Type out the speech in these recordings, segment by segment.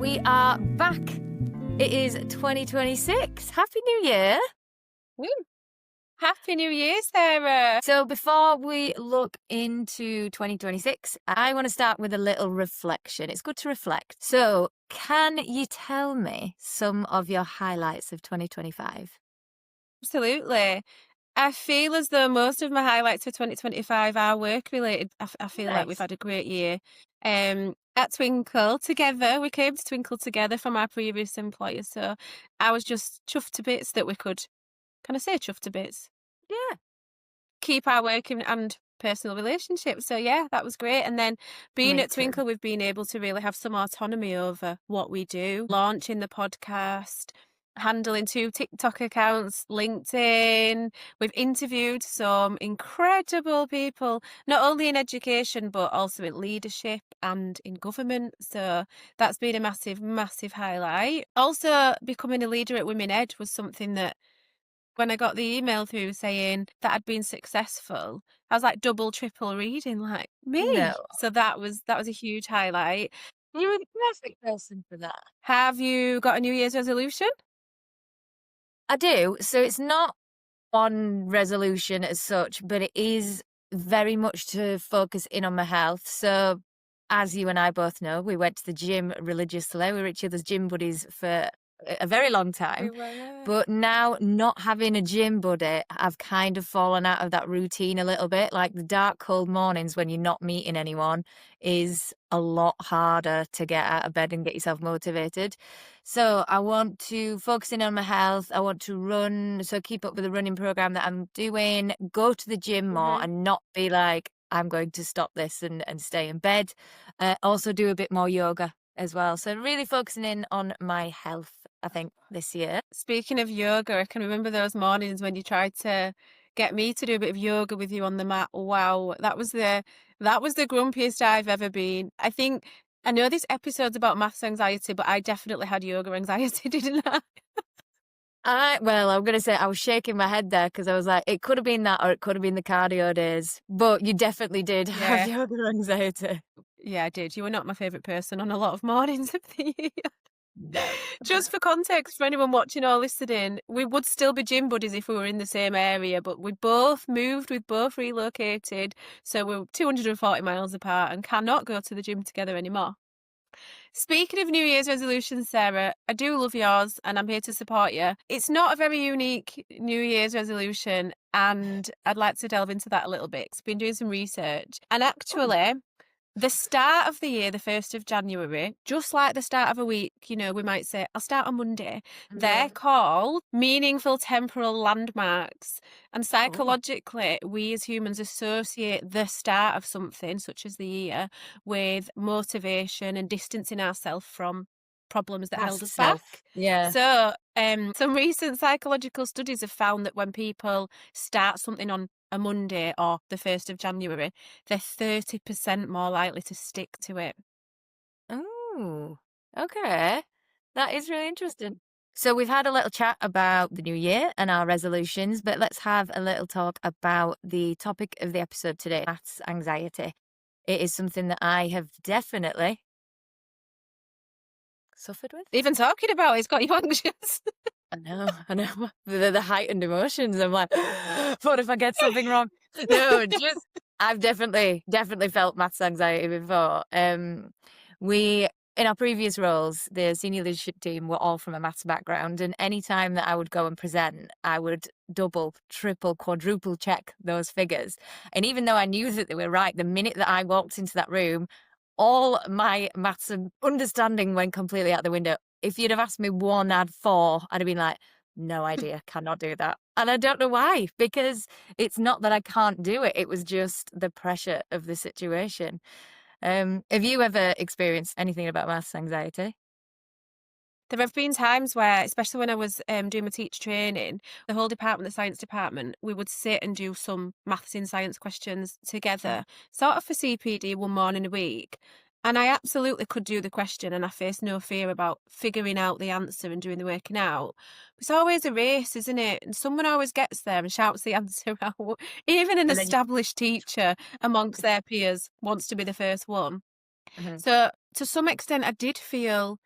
we are back. It is 2026. Happy New Year. Woo. Happy New Year, Sarah. So before we look into 2026, I want to start with a little reflection. It's good to reflect. So can you tell me some of your highlights of 2025? Absolutely. I feel as though most of my highlights for 2025 are work-related. I feel like we've Nice. had a great year. At Twinkle together, we came to Twinkle together from our previous employer. So I was just chuffed to bits that we could, can I say chuffed to bits? Yeah. Keep our working and personal relationships. So yeah, that was great. And then being Me at too. Twinkle, we've been able to really have some autonomy over what we do, launching the podcast, handling 2 TikTok accounts, LinkedIn. We've interviewed some incredible people, not only in education, but also in leadership and in government. So that's been a massive, massive highlight. Also, becoming a leader at Women Ed was something that when I got the email through saying that I'd been successful, I was like double, triple reading, like, No. me? So that was a huge highlight. You're the perfect person for that. Have you got a New Year's resolution? I do. So it's not one resolution as such, but it is very much to focus in on my health. So as you and I both know, we went to the gym religiously. We were each other's gym buddies for a very long time. We were. But now not having a gym buddy, I've kind of fallen out of that routine a little bit. Like the dark, cold mornings when you're not meeting anyone is a lot harder to get out of bed and get yourself motivated. So I want to focus in on my health. I want to run, so keep up with the running program that I'm doing, go to the gym more and not be like, I'm going to stop this and stay in bed. Also do a bit more yoga as well. So really focusing in on my health, I think, this year. Speaking of yoga, I can remember those mornings when you tried to get me to do a bit of yoga with you on the mat. Wow, that was the grumpiest I've ever been. I know this episode's about maths anxiety, but I definitely had yoga anxiety, didn't I? Well, I'm going to say I was shaking my head there because I was like, it could have been that or it could have been the cardio days. But you definitely did have Yeah. yoga anxiety. Yeah, I did. You were not my favourite person on a lot of mornings of the year. No. Just for context, for anyone watching or listening, we would still be gym buddies if we were in the same area, but we both moved, we both relocated, so we're 240 miles apart and cannot go to the gym together anymore. Speaking of New Year's resolutions, Sarah, I do love yours and I'm here to support you. It's not a very unique New Year's resolution, and I'd like to delve into that a little bit. I've been doing some research, and actually, the start of the year, the 1st of January, just like the start of a week, we might say, I'll start on Monday. They're called meaningful temporal landmarks. And psychologically, we as humans associate the start of something, such as the year, with motivation and distancing ourselves from problems that held us back. Yeah. So some recent psychological studies have found that when people start something on a Monday or the 1st of January, they're 30% more likely to stick to it. Oh, okay. That is really interesting. So we've had a little chat about the new year and our resolutions, but let's have a little talk about the topic of the episode today, maths anxiety. It is something that I have definitely suffered with. Even talking about it's got you anxious. I know. The heightened emotions. I'm like, what if I get something wrong? No, I've definitely felt maths anxiety before. We, in our previous roles, the senior leadership team were all from a maths background, and any time that I would go and present, I would double, triple, quadruple check those figures. And even though I knew that they were right, the minute that I walked into that room, all my maths and understanding went completely out the window. If you'd have asked me 1, add 4, I'd have been like, no idea, cannot do that. And I don't know why, because it's not that I can't do it. It was just the pressure of the situation. Have you ever experienced anything about maths anxiety? There have been times where, especially when I was doing my teacher training, the whole department, the science department, we would sit and do some maths in science questions together, sort of for CPD one morning a week. And I absolutely could do the question and I faced no fear about figuring out the answer and doing the working out. It's always a race, isn't it? And someone always gets there and shouts the answer out. Even an And then established teacher amongst their peers wants to be the first one. Mhm. So to some extent, I did feel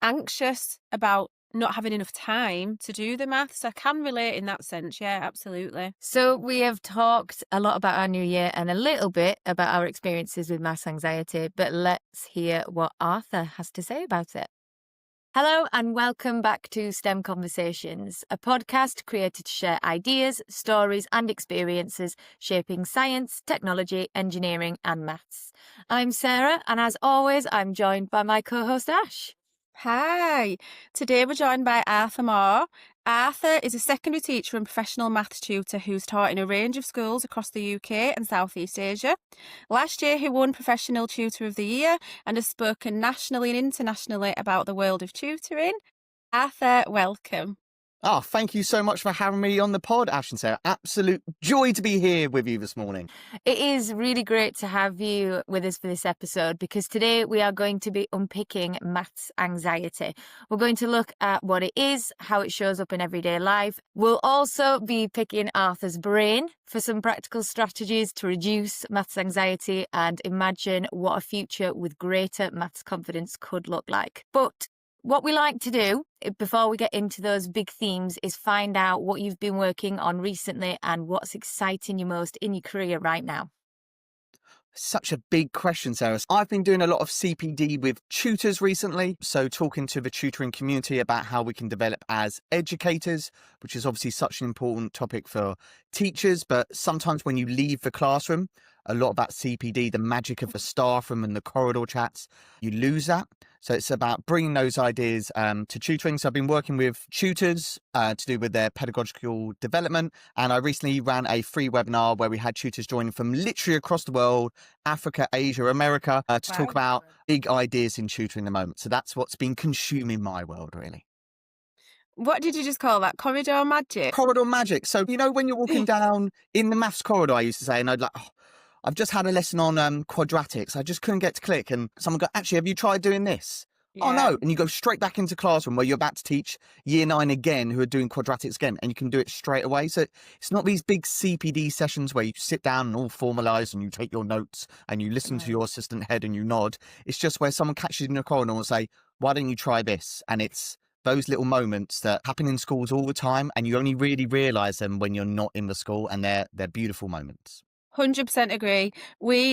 anxious about not having enough time to do the maths. I can relate in that sense. Yeah, absolutely. So we have talked a lot about our new year and a little bit about our experiences with maths anxiety, but let's hear what Arthur has to say about it. Hello and welcome back to STEM Conversations, a podcast created to share ideas, stories and experiences shaping science, technology, engineering and maths. I'm Sarah and as always I'm joined by my co-host Ash. Hi. Today we're joined by Arthur Moore. Arthur is a secondary teacher and professional maths tutor who's taught in a range of schools across the UK and Southeast Asia. Last year he won Professional Tutor of the Year and has spoken nationally and internationally about the world of tutoring. Arthur, welcome. Oh, thank you so much for having me on the pod, Ash and Sarah. Absolute joy to be here with you this morning. It is really great to have you with us for this episode because today we are going to be unpicking maths anxiety. We're going to look at what it is, how it shows up in everyday life. We'll also be picking Arthur's brain for some practical strategies to reduce maths anxiety and imagine what a future with greater maths confidence could look like. But what we like to do before we get into those big themes is find out what you've been working on recently and what's exciting you most in your career right now. Such a big question, Sarah. I've been doing a lot of CPD with tutors recently. So talking to the tutoring community about how we can develop as educators, which is obviously such an important topic for teachers. But sometimes when you leave the classroom, a lot of that CPD, the magic of the staff room and the corridor chats, you lose that. So it's about bringing those ideas to tutoring. So I've been working with tutors to do with their pedagogical development. And I recently ran a free webinar where we had tutors joining from literally across the world, Africa, Asia, America, to talk about big ideas in tutoring at the moment. So that's what's been consuming my world, really. What did you just call that? Corridor magic? Corridor magic. So, you know, when you're walking down in the maths corridor, I used to say, and I'd like, oh, I've just had a lesson on quadratics. I just couldn't get to click. And someone go, actually, have you tried doing this? Oh, no. And you go straight back into classroom where you're about to teach year 9 again, who are doing quadratics again, and you can do it straight away. So it's not these big CPD sessions where you sit down and all formalize and you take your notes and you listen to your assistant head and you nod. It's just where someone catches you in the corner and will say, why don't you try this? And it's those little moments that happen in schools all the time, and you only really realize them when you're not in the school, and they're beautiful moments. 100% agree.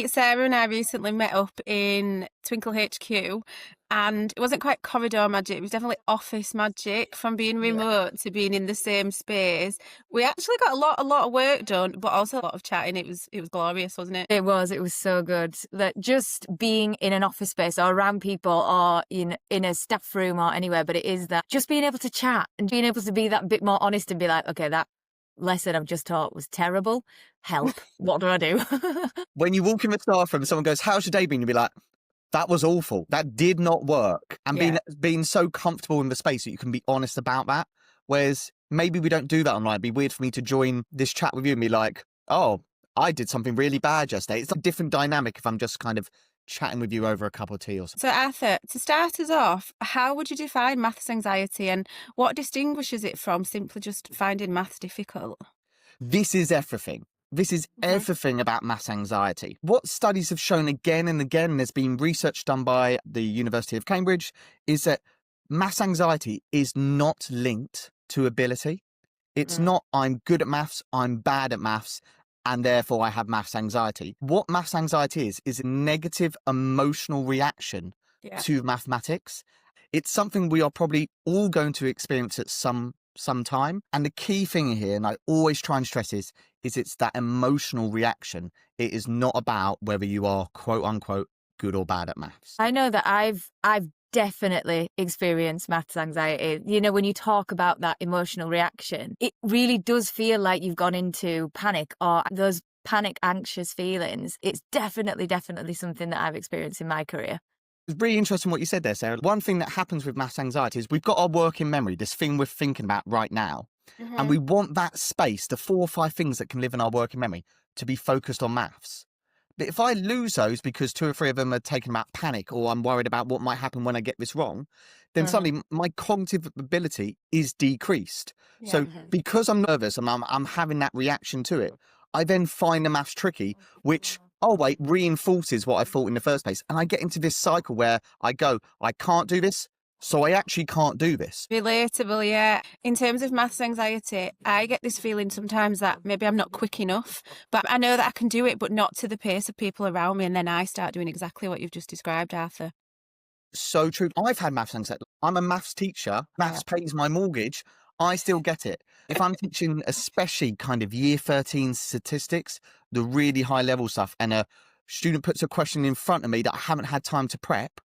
Sarah and I recently met up in Twinkle HQ and it wasn't quite corridor magic, it was definitely office magic from being remote to being in the same space. We actually got a lot of work done, but also a lot of chatting. It was glorious, wasn't it? It was so good. That just being in an office space or around people or in a staff room or anywhere, but it is that just being able to chat and being able to be that bit more honest and be like, okay, that lesson I've just taught was terrible. Help. What do I do? When you walk in the staff room, someone goes, how's your day been? You'll be like, that was awful. That did not work. And being so comfortable in the space that you can be honest about that. Whereas maybe we don't do that online. It'd be weird for me to join this chat with you and be like, oh, I did something really bad yesterday. It's a different dynamic if I'm just kind of chatting with you over a cup of tea or something. So Arthur, to start us off, how would you define maths anxiety and what distinguishes it from simply just finding maths difficult? This is everything. This is everything about maths anxiety. What studies have shown again and again, and there's been research done by the University of Cambridge, is that maths anxiety is not linked to ability. It's not, I'm good at maths, I'm bad at maths, and therefore I have maths anxiety. What maths anxiety is a negative emotional reaction to mathematics. It's something we are probably all going to experience at some time. And the key thing here, and I always try and stress is it's that emotional reaction. It is not about whether you are quote unquote good or bad at maths. I know that I've definitely experienced maths anxiety. You know, when you talk about that emotional reaction, it really does feel like you've gone into panic or those panic anxious feelings. It's definitely something that I've experienced in my career. It's really interesting what you said there, Sarah. One thing that happens with maths anxiety is we've got our working memory, this thing we're thinking about right now. And we want that space, the 4 or 5 things that can live in our working memory, to be focused on maths. But if I lose those because 2 or 3 of them are taken about panic or I'm worried about what might happen when I get this wrong, then suddenly my cognitive ability is decreased. So because I'm nervous and I'm having that reaction to it, I then find the maths tricky, which reinforces what I thought in the first place. And I get into this cycle where I go, I can't do this, so I actually can't do this. Relatable, yeah. In terms of maths anxiety, I get this feeling sometimes that maybe I'm not quick enough, but I know that I can do it, but not to the pace of people around me. And then I start doing exactly what you've just described, Arthur. So true. I've had maths anxiety. I'm a maths teacher. Maths pays my mortgage. I still get it. If I'm teaching, especially kind of year 13 statistics, the really high level stuff, and a student puts a question in front of me that I haven't had time to prep,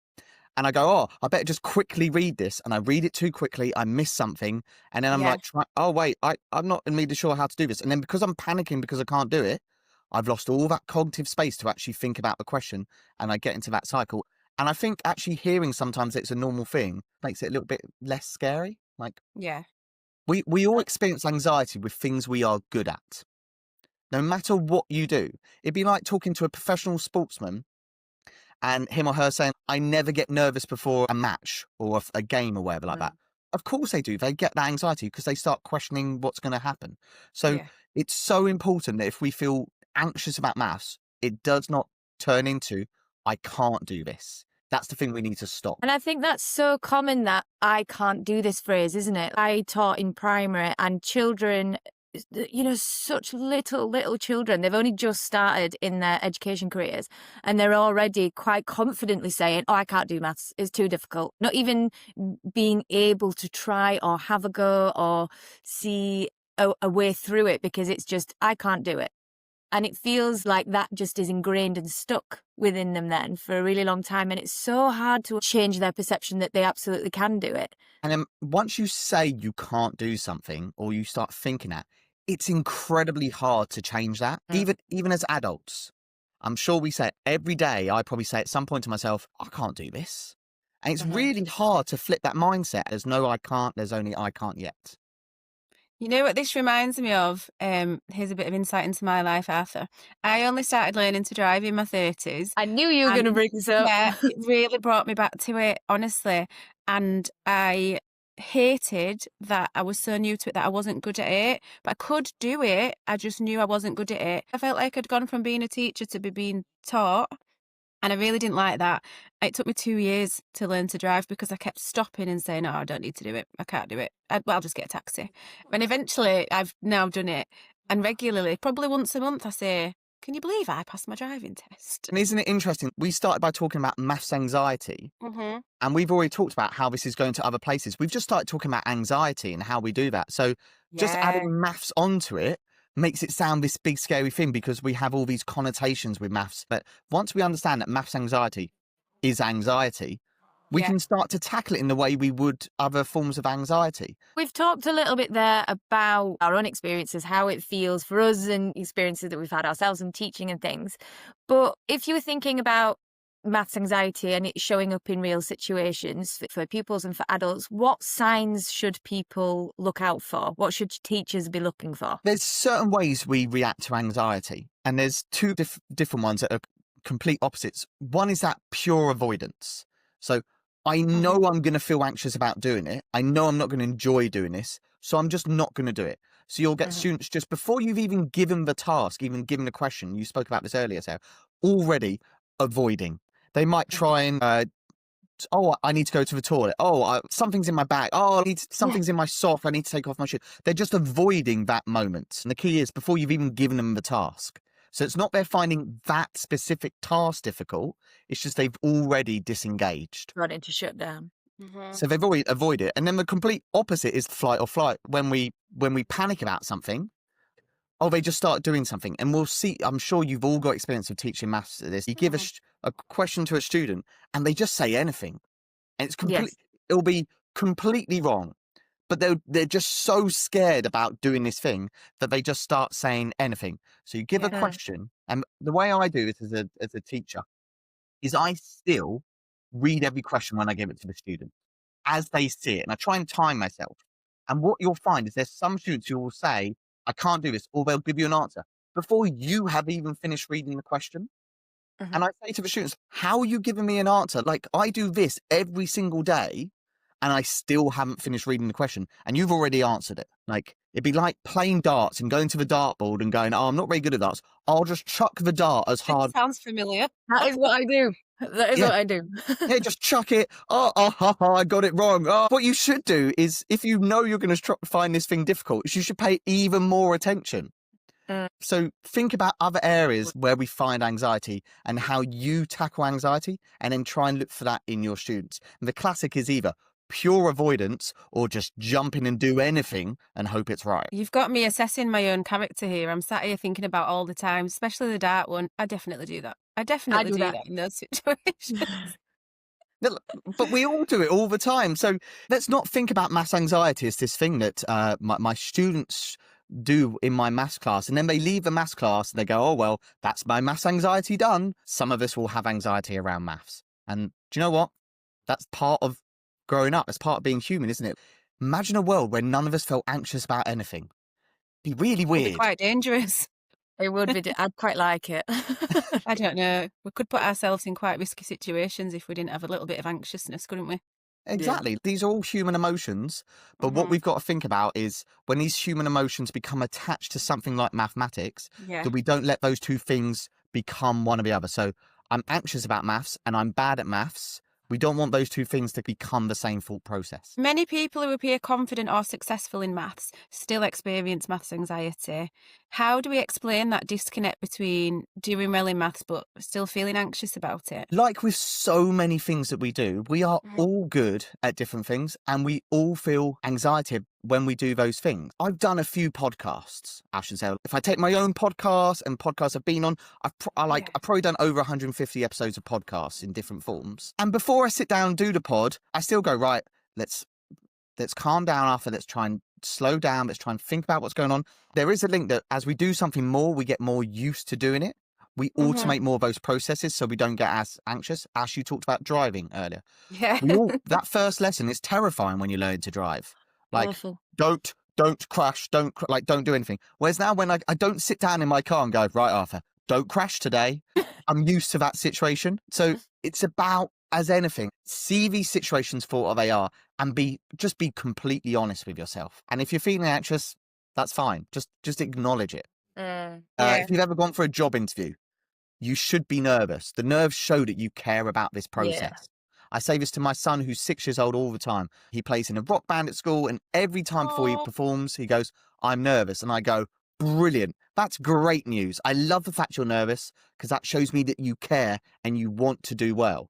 and I go, oh, I better just quickly read this. And I read it too quickly. I miss something. And then I'm Yeah. like, oh, wait, I'm not immediately sure how to do this. And then because I'm panicking because I can't do it, I've lost all that cognitive space to actually think about the question. And I get into that cycle. And I think actually hearing sometimes it's a normal thing makes it a little bit less scary. Like, Yeah. we all experience anxiety with things we are good at. No matter what you do. It'd be like talking to a professional sportsman and him or her saying, I never get nervous before a match or a game or whatever like that. Of course they do. They get that anxiety because they start questioning what's going to happen. So Yeah. it's so important that if we feel anxious about maths, it does not turn into, I can't do this. That's the thing we need to stop. And I think that's so common, that I can't do this phrase, isn't it? I taught in primary, and children, you know, such little children, they've only just started in their education careers, and they're already quite confidently saying, oh, I can't do maths, it's too difficult. Not even being able to try or have a go or see a way through it, because it's just, I can't do it. And it feels like that just is ingrained and stuck within them then for a really long time. And it's so hard to change their perception that they absolutely can do it. And then once you say you can't do something, or you start thinking that, it's incredibly hard to change that. Even as adults, I'm sure we say it every day. I probably say at some point to myself, I can't do this. And it's really hard to flip that mindset. There's no I can't, there's only I can't yet. You know what this reminds me of? Here's a bit of insight into my life, Arthur. I only started learning to drive in my 30s. I knew you were going to bring this up. Yeah, it really brought me back to it, honestly. And I hated that I was so new to it that I wasn't good at it, but I could do it. I just knew I wasn't good at it. I felt like I'd gone from being a teacher to being taught. And I really didn't like that. It took me 2 years to learn to drive because I kept stopping and saying, oh, I don't need to do it. I can't do it. I'll just get a taxi. And eventually I've now done it. And regularly, probably once a month, I say, can you believe I passed my driving test? And isn't it interesting? We started by talking about maths anxiety, and we've already talked about how this is going to other places. We've just started talking about anxiety and how we do that. So just adding maths onto it makes it sound this big scary thing because we have all these connotations with maths. But once we understand that maths anxiety is anxiety, we can start to tackle it in the way we would other forms of anxiety. We've talked a little bit there about our own experiences, how it feels for us and experiences that we've had ourselves in teaching and things. But if you were thinking about maths anxiety and it showing up in real situations for pupils and for adults, what signs should people look out for? What should teachers be looking for? There's certain ways we react to anxiety, and there's two different ones that are complete opposites. One is that pure avoidance. So I know I'm going to feel anxious about doing it. I know I'm not going to enjoy doing this, so I'm just not going to do it. So you'll get students just before you've even given the task, even given the question, you spoke about this earlier, Sarah, already avoiding. They might try and, oh, I need to go to the toilet. Oh, something's in my bag. Oh, something's in my sock. I need to take off my shoe. They're just avoiding that moment. And the key is before you've even given them the task. So it's not they're finding that specific task difficult. It's just they've already disengaged. Running to shut down. So they've already avoided it. And then the complete opposite is flight or flight. When we panic about something, they just start doing something. And we'll see, I'm sure you've all got experience of teaching maths at this. You give a question to a student and they just say anything. And it's it'll be completely wrong. But they're just so scared about doing this thing that they just start saying anything. So you give a question, and the way I do it as a teacher is I still read every question when I give it to the student as they see it. And I try and time myself. And what you'll find is there's some students who will say, I can't do this, or they'll give you an answer before you have even finished reading the question. And I say to the students, how are you giving me an answer? Like, I do this every single day and I still haven't finished reading the question and you've already answered it. Like, it'd be like playing darts and going to the dartboard and going, oh, I'm not very good at darts. I'll just chuck the dart as hard. Sounds familiar. That is what I do. That is Yeah. what I do. Yeah, just chuck it. I got it wrong. Oh. What you should do is, if you know you're going to find this thing difficult, you should pay even more attention. Mm. So think about other areas where we find anxiety and how you tackle anxiety, and then try and look for that in your students. And the classic is either pure avoidance or just jump in and do anything and hope it's right. You've got me assessing my own character here. I'm sat here thinking about all the time, especially the dark one. I definitely do that. I definitely do do that. that in those situations. No, but we all do it all the time. So let's not think about maths anxiety as this thing that my students do in my maths class, and then they leave the maths class and they go, oh, well, that's my maths anxiety done. Some of us will have anxiety around maths. And do you know what? That's part of growing up. That's part of being human, isn't it? Imagine a world where none of us felt anxious about anything. It'd be really It'd be weird. quite dangerous. It would be. I'd quite like it. I don't know. We could put ourselves in quite risky situations if we didn't have a little bit of anxiousness, couldn't we? Exactly. These are all human emotions. But what we've got to think about is when these human emotions become attached to something like mathematics, Yeah. that we don't let those two things become one or the other. So I'm anxious about maths and I'm bad at maths. We don't want those two things to become the same thought process. Many people who appear confident or successful in maths still experience maths anxiety. How do we explain that disconnect between doing well in maths but still feeling anxious about it? Like with so many things that we do, we are all good at different things and we all feel anxiety when we do those things. I've done a few podcasts, I should say. If I take my own podcast and podcasts I've been on, I've probably done over 150 episodes of podcasts in different forms. And before I sit down and do the pod, I still go, right, let's calm down after, let's try and slow down, let's try and think about what's going on. There is a link that as we do something more, we get more used to doing it. We automate more of those processes so we don't get as anxious. Ash, you talked about driving earlier. Yeah. That first lesson is terrifying when you learn to drive. Like, Awful. don't crash, don't do anything. Whereas now when I don't sit down in my car and go, right, Arthur, don't crash today. I'm used to that situation. So it's about, as anything, see these situations for what they are and just be completely honest with yourself. And if you're feeling anxious, that's fine. Just acknowledge it. If you've ever gone for a job interview, you should be nervous. The nerves show that you care about this process. I say this to my son, who's 6 years old, all the time. He plays in a rock band at school, and every time before he performs, he goes, I'm nervous. And I go, brilliant. That's great news. I love the fact you're nervous because that shows me that you care and you want to do well.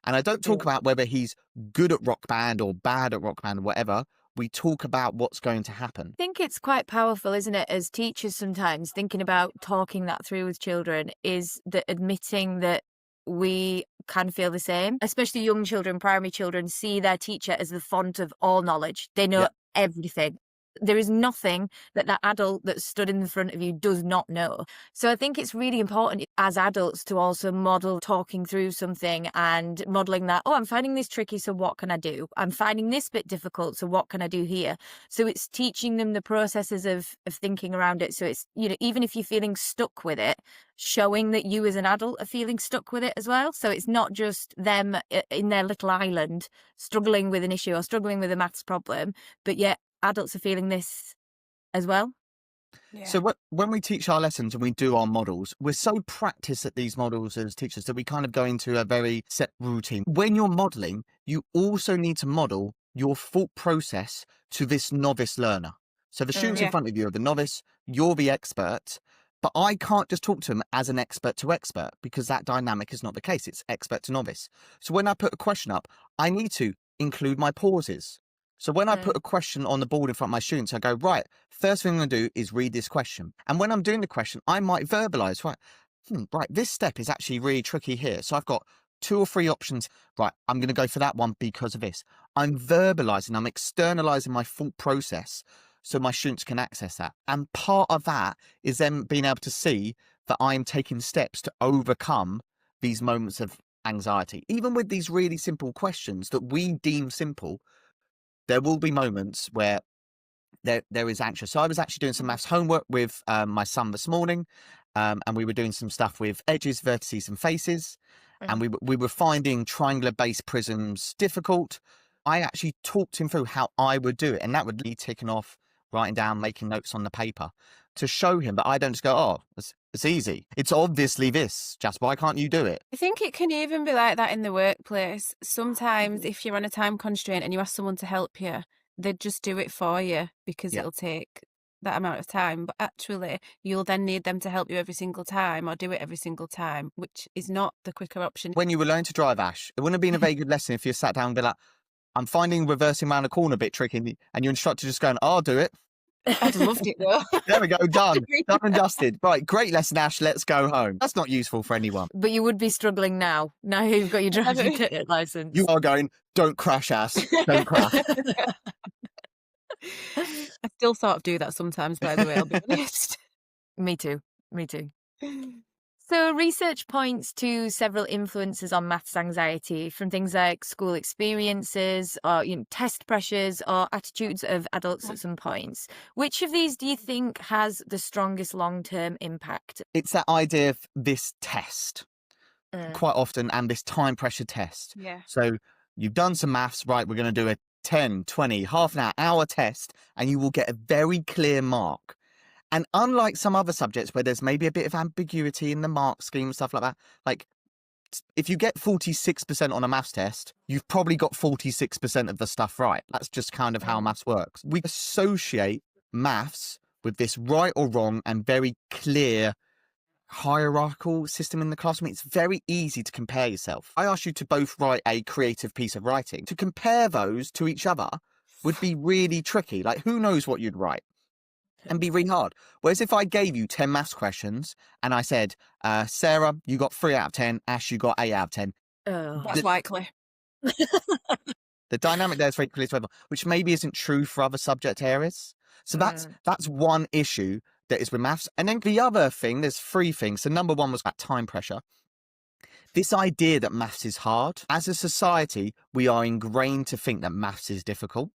And I don't talk about whether he's good at rock band or bad at rock band or whatever. We talk about what's going to happen. I think it's quite powerful, isn't it, as teachers sometimes thinking about talking that through with children, is that admitting that we can feel the same, especially young children, primary children, see their teacher as the font of all knowledge. They know everything. There is nothing that adult that stood in the front of you does not know. So I think it's really important as adults to also model talking through something and modeling that, oh, I'm finding this tricky, so what can I do? I'm finding this bit difficult, so what can I do here? So it's teaching them the processes of thinking around it. So it's, even if you're feeling stuck with it, showing that you as an adult are feeling stuck with it as well. So it's not just them in their little island struggling with an issue or struggling with a maths problem, but yet adults are feeling this as well. So when we teach our lessons and we do our models, we're so practiced at these models as teachers that we kind of go into a very set routine. When you're modeling, you also need to model your thought process to this novice learner. So the students in front of you are the novice, you're the expert, but I can't just talk to them as an expert to expert because that dynamic is not the case. It's expert to novice. So when I put a question up, I need to include my pauses. So when I put a question on the board in front of my students, I go, right, first thing I'm going to do is read this question. And when I'm doing the question, I might verbalize, right, this step is actually really tricky here. So I've got 2 or 3 options. Right, I'm going to go for that one because of this. I'm verbalizing, I'm externalizing my thought process so my students can access that. And part of that is them being able to see that I'm taking steps to overcome these moments of anxiety. Even with these really simple questions that we deem simple, there will be moments where there is anxious. So I was actually doing some maths homework with my son this morning, and we were doing some stuff with edges, vertices, and faces, and we were finding triangular-based prisms difficult. I actually talked him through how I would do it, and that would be ticking off, writing down, making notes on the paper to show him that I don't just go, oh, It's easy. It's obviously this. Just why can't you do it? I think it can even be like that in the workplace. Sometimes if you're on a time constraint and you ask someone to help you, they'd just do it for you because Yeah. it'll take that amount of time. But actually, you'll then need them to help you every single time or do it every single time, which is not the quicker option. When you were learning to drive, Ash, it wouldn't have been a very good lesson if you sat down and be like, I'm finding reversing around a corner a bit tricky, and your instructor just going, I'll do it. I'd have loved it though. There we go, done. Done and dusted. Right, great lesson, Ash. Let's go home. That's not useful for anyone. But you would be struggling now you've got your driving license. You are going, don't crash, Ash. Don't crash. I still sort of do that sometimes, by the way, I'll be honest. Me too. So research points to several influences on maths anxiety, from things like school experiences or test pressures or attitudes of adults at some points. Which of these do you think has the strongest long-term impact? It's that idea of this test quite often, and this time pressure test. Yeah. So you've done some maths, right? We're going to do a 10, 20, half an hour test, and you will get a very clear mark. And unlike some other subjects where there's maybe a bit of ambiguity in the mark scheme and stuff like that, like if you get 46% on a maths test, you've probably got 46% of the stuff right. That's just kind of how maths works. We associate maths with this right or wrong and very clear hierarchical system in the classroom. It's very easy to compare yourself. I asked you to both write a creative piece of writing. To compare those to each other would be really tricky. Like, who knows what you'd write? And be really hard. Whereas if I gave you 10 maths questions and I said, Sarah, you got 3 out of 10, Ash, you got 8 out of 10. That's likely. The dynamic there is very clear to everyone, which maybe isn't true for other subject areas. So that's one issue that is with maths. And then the other thing, there's 3 things. So number 1 was about time pressure. This idea that maths is hard. As a society, we are ingrained to think that maths is difficult.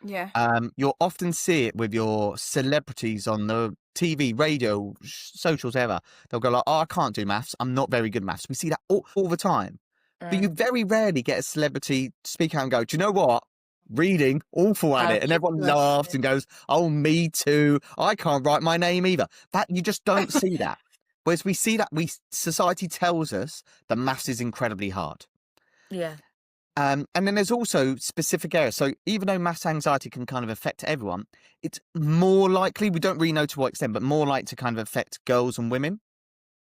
Yeah. You'll often see it with your celebrities on the TV, radio, socials, ever. They'll go like, oh, I can't do maths. I'm not very good at maths. We see that all the time. But you very rarely get a celebrity speak out and go, do you know what? Reading, awful at it. And everyone laughs and goes, oh, me too. I can't write my name either. That you just don't see that. Whereas we see that society tells us that maths is incredibly hard. Yeah. And then there's also specific areas. So even though maths anxiety can kind of affect everyone, it's more likely, we don't really know to what extent, but more likely to kind of affect girls and women.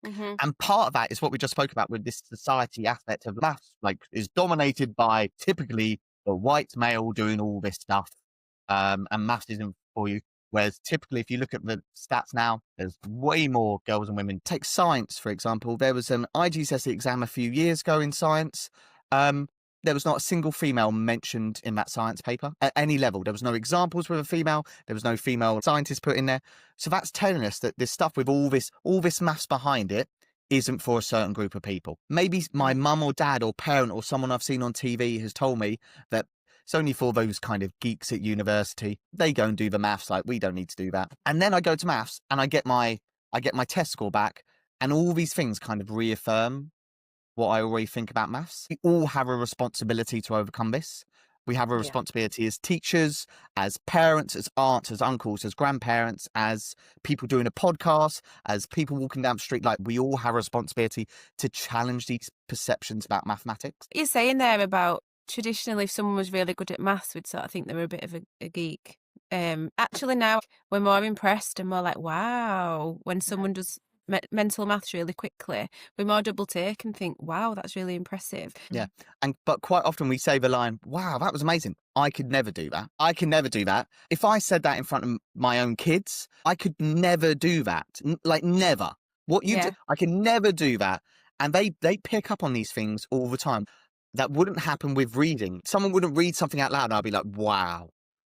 Mm-hmm. And part of that is what we just spoke about with this society aspect of maths, like is dominated by typically the white male doing all this stuff. And maths isn't for you. Whereas typically, if you look at the stats now, there's way more girls and women. Take science, for example. There was an IGCSE exam a few years ago in science. There was not a single female mentioned in that science paper at any level. There was no examples with a female. There was no female scientists put in there. So that's telling us that this stuff with all this maths behind it isn't for a certain group of people. Maybe my mum or dad or parent or someone I've seen on TV has told me that it's only for those kind of geeks at university. They go and do the maths, like we don't need to do that. And then I go to maths and I get my test score back, and all these things kind of reaffirm what I already think about maths. We all have a responsibility to overcome this. We have a responsibility as teachers, as parents, as aunts, as uncles, as grandparents, as people doing a podcast, as people walking down the street. Like, we all have a responsibility to challenge these perceptions about mathematics. You're saying there about traditionally, if someone was really good at maths, we'd sort of think they were a bit of a geek. Actually, now we're more impressed and more like, wow, when someone does mental maths really quickly, we more double take and think, wow, that's really impressive. Yeah. But quite often we say the line, wow, that was amazing. I could never do that. I can never do that. If I said that in front of my own kids, I could never do that. Like, never. What you do, I can never do that. And they pick up on these things all the time. That wouldn't happen with reading. Someone wouldn't read something out loud and I'd be like, wow,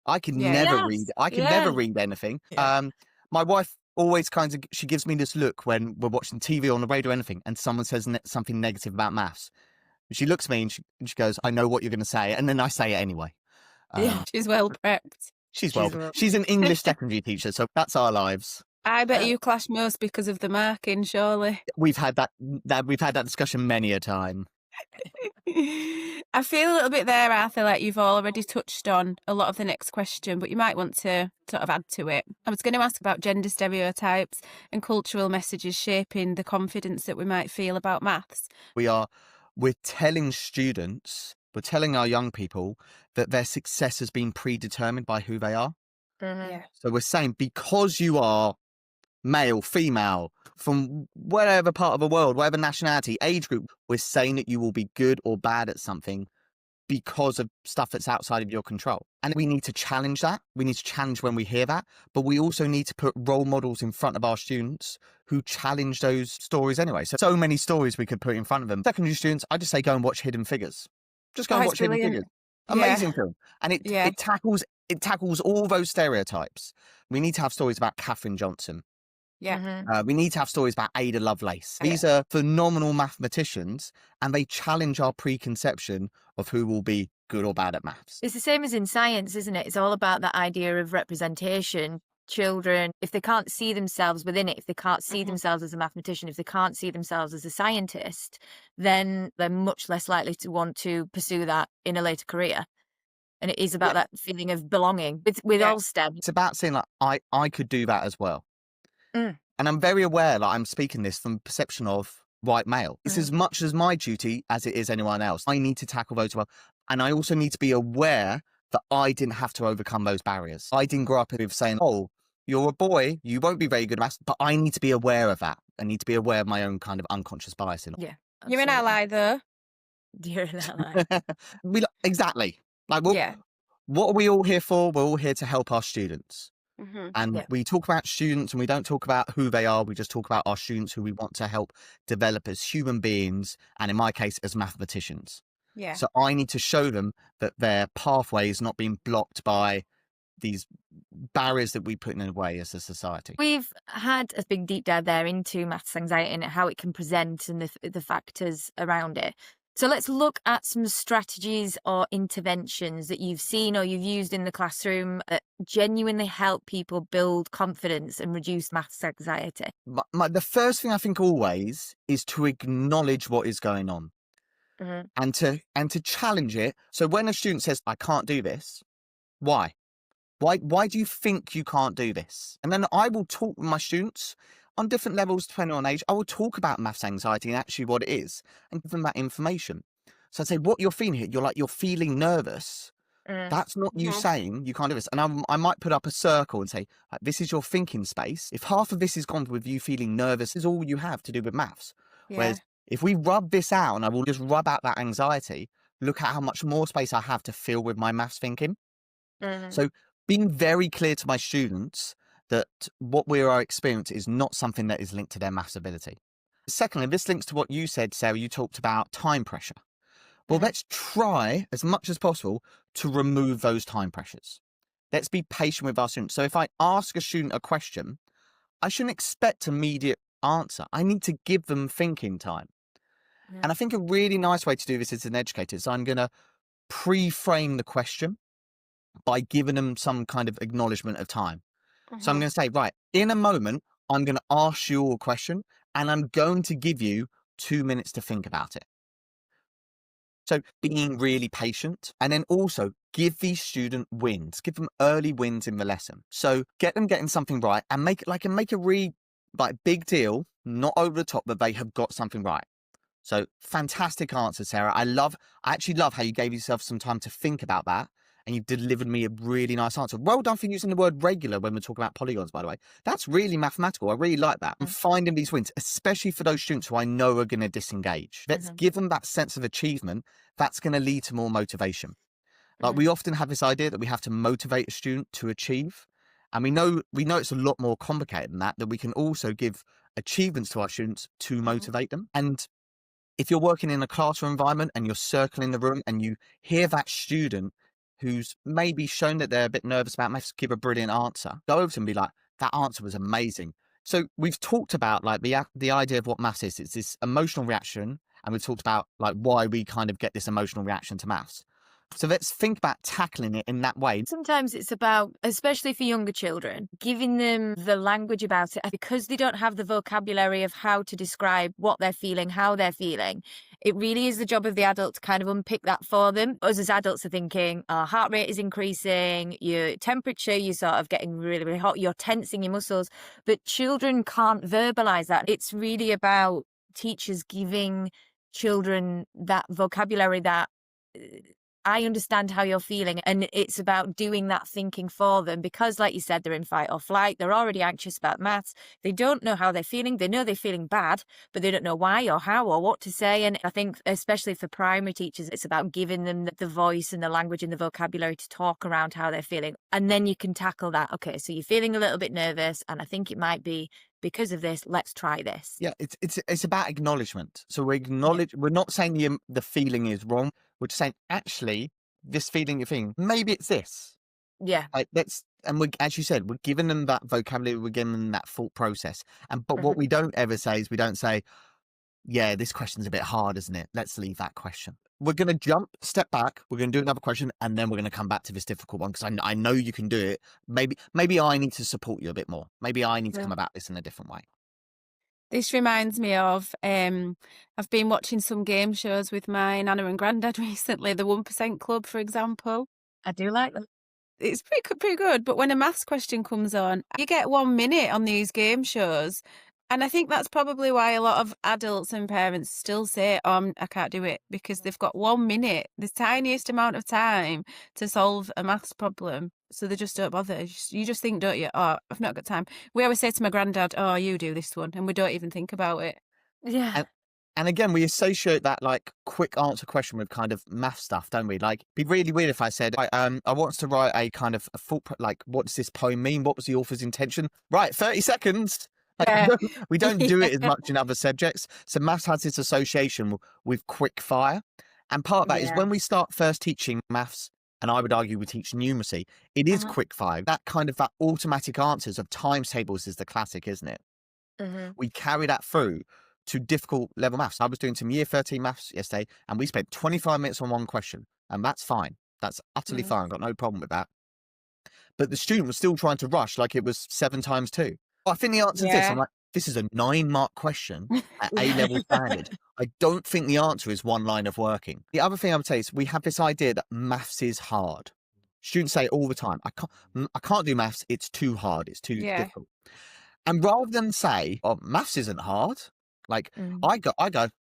I could never read. I could never read anything. Yeah. My wife always she gives me this look when we're watching TV on the radio or anything, and someone says something negative about maths. She looks at me and she goes, I know what you're going to say. And then I say it anyway. She's well prepped. She's an English secondary teacher, so that's our lives. I bet you clash most because of the marking, surely. We've had that discussion many a time. I feel a little bit there, Arthur, like you've already touched on a lot of the next question, but you might want to sort of add to it. I was going to ask about gender stereotypes and cultural messages shaping the confidence that we might feel about maths. We're telling students, we're telling our young people that their success has been predetermined by who they are. Yeah. So we're saying because you are male, female, from whatever part of the world, whatever nationality, age group, we're saying that you will be good or bad at something because of stuff that's outside of your control. And we need to challenge that. We need to challenge when we hear that. But we also need to put role models in front of our students who challenge those stories anyway. So many stories we could put in front of them. Secondary students, I just say go and watch Hidden Figures. Just go and watch Hidden Figures. Amazing film. And it tackles all those stereotypes. We need to have stories about Katherine Johnson. Yeah. We need to have stories about Ada Lovelace. These are phenomenal mathematicians, and they challenge our preconception of who will be good or bad at maths. It's the same as in science, isn't it? It's all about that idea of representation. Children, if they can't see themselves within it, if they can't see themselves as a mathematician, if they can't see themselves as a scientist, then they're much less likely to want to pursue that in a later career. And it is about that feeling of belonging with all STEM. It's about saying, like, I could do that as well. Mm. And I'm very aware, like, I'm speaking this from perception of white male. It's as much as my duty as it is anyone else. I need to tackle those well. And I also need to be aware that I didn't have to overcome those barriers. I didn't grow up with saying, oh, you're a boy, you won't be very good at maths. But I need to be aware of that. I need to be aware of my own kind of unconscious bias. Yeah. You're an ally, though. You're an ally. Exactly. Like, what are we all here for? We're all here to help our students. And we talk about students and we don't talk about who they are. We just talk about our students who we want to help develop as human beings. And in my case, as mathematicians. Yeah. So I need to show them that their pathway is not being blocked by these barriers that we put in the way as a society. We've had a big deep dive there into maths anxiety and how it can present and the factors around it. So let's look at some strategies or interventions that you've seen or you've used in the classroom that genuinely help people build confidence and reduce maths anxiety. The first thing I think always is to acknowledge what is going on and to challenge it. So when a student says, I can't do this, why? Why do you think you can't do this? And then I will talk with my students on different levels, depending on age. I will talk about maths anxiety and actually what it is and give them that information. So I say, what you're feeling here, you're feeling nervous. That's not you saying you can't do this. And I might put up a circle and say, this is your thinking space. If half of this is gone with you feeling nervous, is all you have to do with maths. Whereas if we rub this out and I will just rub out that anxiety, look at how much more space I have to fill with my maths thinking. So being very clear to my students that what we are experiencing is not something that is linked to their maths ability. Secondly, this links to what you said, Sarah. You talked about time pressure. Well, let's try as much as possible to remove those time pressures. Let's be patient with our students. So if I ask a student a question, I shouldn't expect immediate answer. I need to give them thinking time. And I think a really nice way to do this as an educator is I'm going to pre-frame the question by giving them some kind of acknowledgement of time. So I'm going to say, right, in a moment, I'm going to ask you a question and I'm going to give you 2 minutes to think about it. So being really patient, and then also give these student wins, give them early wins in the lesson. So get them getting something right and make a really big deal, not over the top, that they have got something right. So fantastic answer, Sarah. I actually love how you gave yourself some time to think about that. And you delivered me a really nice answer. Well done for using the word regular when we're talking about polygons, by the way. That's really mathematical. I really like that. I'm finding these wins, especially for those students who I know are going to disengage. Let's give them that sense of achievement. That's going to lead to more motivation. Like we often have this idea that we have to motivate a student to achieve. And we know it's a lot more complicated than that we can also give achievements to our students to motivate them. And if you're working in a classroom environment and you're circling the room and you hear that student who's maybe shown that they're a bit nervous about maths, give a brilliant answer, go over to them and be like, that answer was amazing. So we've talked about like the idea of what maths is. It's this emotional reaction. And we've talked about like why we kind of get this emotional reaction to maths. So let's think about tackling it in that way. Sometimes it's about, especially for younger children, giving them the language about it because they don't have the vocabulary of how to describe what they're feeling, how they're feeling. It really is the job of the adult to kind of unpick that for them. Us as adults are thinking, our heart rate is increasing, your temperature, you're sort of getting really, really hot, you're tensing your muscles. But children can't verbalize that. It's really about teachers giving children that vocabulary that I understand how you're feeling. And it's about doing that thinking for them because, like you said, they're in fight or flight. They're already anxious about maths. They don't know how they're feeling. They know they're feeling bad, but they don't know why or how or what to say. And I think, especially for primary teachers, it's about giving them the voice and the language and the vocabulary to talk around how they're feeling. And then you can tackle that. Okay, so you're feeling a little bit nervous, and I think it might be because of this. Let's try this. Yeah, it's about acknowledgement. So we acknowledge, we're not saying the feeling is wrong. We're just saying, actually, this feeling you're feeling, maybe it's this. Yeah. Like, and we, as you said, we're giving them that vocabulary, we're giving them that thought process. But what we don't ever say is we don't say, yeah, this question's a bit hard, isn't it? Let's leave that question. We're going to step back. We're going to do another question, and then we're going to come back to this difficult one because I know you can do it. Maybe I need to support you a bit more. Maybe I need to come about this in a different way. This reminds me of, I've been watching some game shows with my nana and granddad recently, the 1% Club, for example. I do like them. It's pretty good, but when a maths question comes on, you get 1 minute on these game shows. And I think that's probably why a lot of adults and parents still say, I can't do it, because they've got 1 minute, the tiniest amount of time to solve a maths problem. So they just don't bother. You just think, don't you? Oh, I've not got time. We always say to my granddad, oh, you do this one. And we don't even think about it. Yeah. And again, we associate that like quick answer question with kind of math stuff, don't we? Like, it'd be really weird if I said, I want to write a kind of a full, like, what does this poem mean? What was the author's intention? Right, 30 seconds. Like, we don't do it as much in other subjects. So maths has this association with quick fire. And part of that is when we start first teaching maths, and I would argue we teach numeracy, it is quick fire. That kind of that automatic answers of times tables is the classic, isn't it? We carry that through to difficult level maths. I was doing some year 13 maths yesterday, and we spent 25 minutes on one question, and that's fine. That's utterly fine. I've got no problem with that. But the student was still trying to rush like it was 7 times 2. I think the answer is this. I'm like, this is a 9-mark question at A-level standard. I don't think the answer is one line of working. The other thing I would say is we have this idea that maths is hard. Students say it all the time, I can't do maths. It's too hard. It's too difficult. And rather than say, oh, maths isn't hard, like I go,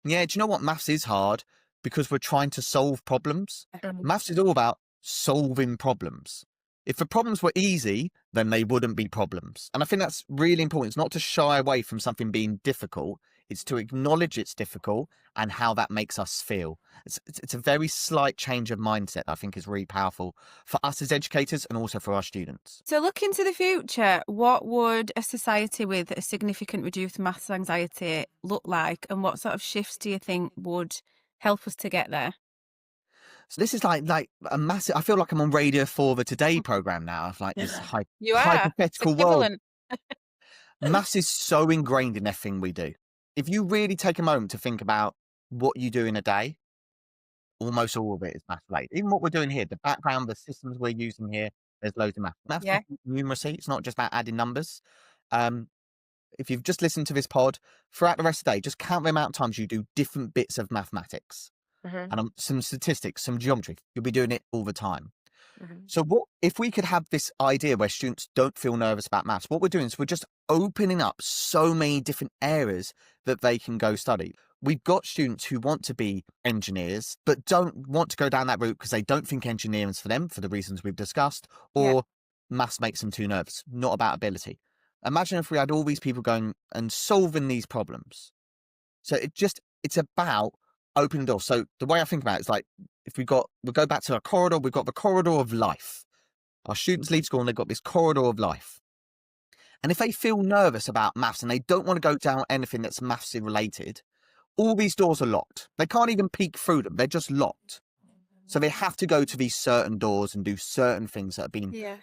yeah, do you know what? Maths is hard because we're trying to solve problems. Maths is all about solving problems. If the problems were easy, then they wouldn't be problems. And I think that's really important. It's not to shy away from something being difficult. It's to acknowledge it's difficult and how that makes us feel. It's a very slight change of mindset I think is really powerful for us as educators and also for our students. So looking to the future, what would a society with a significant reduced maths anxiety look like? And what sort of shifts do you think would help us to get there? So this is like a massive, I feel like I'm on Radio 4 the Today programme now. Of like this You are. hypothetical world. Maths is so ingrained in everything we do. If you really take a moment to think about what you do in a day, almost all of it is maths related. Even what we're doing here, the background, the systems we're using here, there's loads of maths. Maths is numeracy. It's not just about adding numbers. If you've just listened to this pod, throughout the rest of the day, just count the amount of times you do different bits of mathematics. And some statistics, some geometry. You'll be doing it all the time. So what if we could have this idea where students don't feel nervous about maths? What we're doing is we're just opening up so many different areas that they can go study. We've got students who want to be engineers, but don't want to go down that route because they don't think engineering is for them for the reasons we've discussed, or maths makes them too nervous, not about ability. Imagine if we had all these people going and solving these problems. So it's about opening doors. So the way I think about it is like, if we'll go back to our corridor, we've got the corridor of life. Our students leave school and they've got this corridor of life. And if they feel nervous about maths and they don't want to go down anything that's maths related, all these doors are locked. They can't even peek through them. They're just locked. So they have to go to these certain doors and do certain things that have been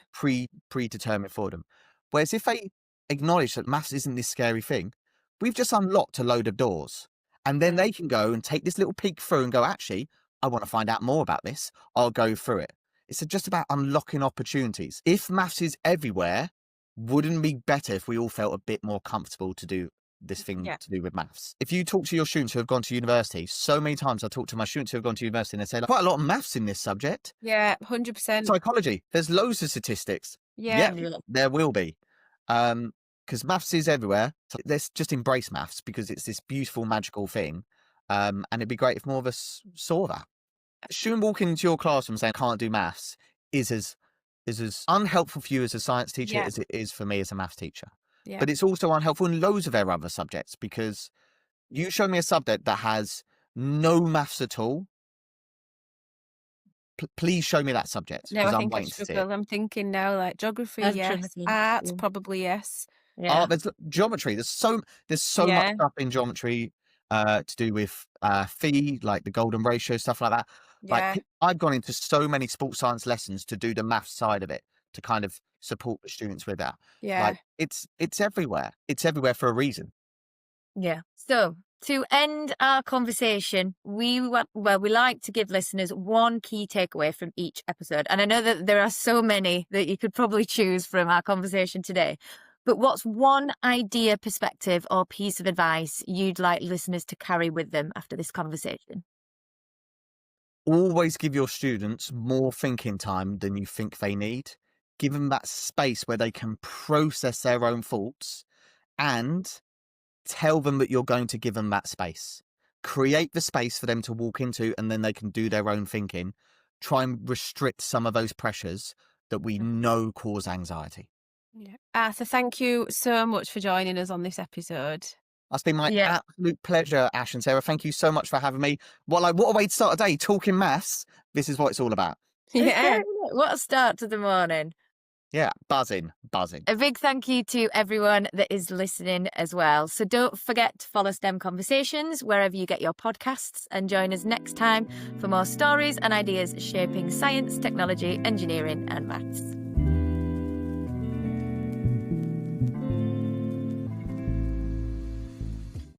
predetermined for them. Whereas if they acknowledge that maths isn't this scary thing, we've just unlocked a load of doors. And then they can go and take this little peek through and go, actually, I want to find out more about this. I'll go through it. It's just about unlocking opportunities. If maths is everywhere, wouldn't it be better if we all felt a bit more comfortable to do this thing Yeah. to do with maths? If you talk to your students who have gone to university, so many times I talk to my students who have gone to university and they say, like, quite a lot of maths in this subject. Yeah, 100%. Psychology, there's loads of statistics. Yeah. Yeah, there will be. Because maths is everywhere. So let's just embrace maths because it's this beautiful, magical thing. And it'd be great if more of us saw that. Student walking into your classroom saying can't do maths is as unhelpful for you as a science teacher Yeah. as it is for me as a maths teacher. Yeah. But it's also unhelpful in loads of our other subjects, because you show me a subject that has no maths at all. Please show me that subject, No, because I I'm think I waiting to see it. struggle. I'm thinking now, like geography, That's yes. geography, Art, yeah. probably yes. Yeah. There's geometry. There's so much Yeah. stuff in geometry to do with phi, like the golden ratio, stuff like that. Yeah. Like, I've gone into so many sports science lessons to do the maths side of it, to kind of support the students with that. Yeah. Like, it's everywhere. It's everywhere for a reason. Yeah. So to end our conversation, we like to give listeners one key takeaway from each episode. And I know that there are so many that you could probably choose from our conversation today. But what's one idea, perspective, or piece of advice you'd like listeners to carry with them after this conversation? Always give your students more thinking time than you think they need. Give them that space where they can process their own thoughts, and tell them that you're going to give them that space. Create the space for them to walk into, and then they can do their own thinking. Try and restrict some of those pressures that we know cause anxiety. Yeah. Arthur, thank you so much for joining us on this episode. That's been my Yeah. absolute pleasure, Ash and Sarah. Thank you so much for having me. What a way to start a day, talking maths. This is what it's all about. Yeah. What a start to the morning. Yeah, buzzing. A big thank you to everyone that is listening as well. So don't forget to follow STEM Conversations wherever you get your podcasts, and join us next time for more stories and ideas shaping science, technology, engineering, and maths.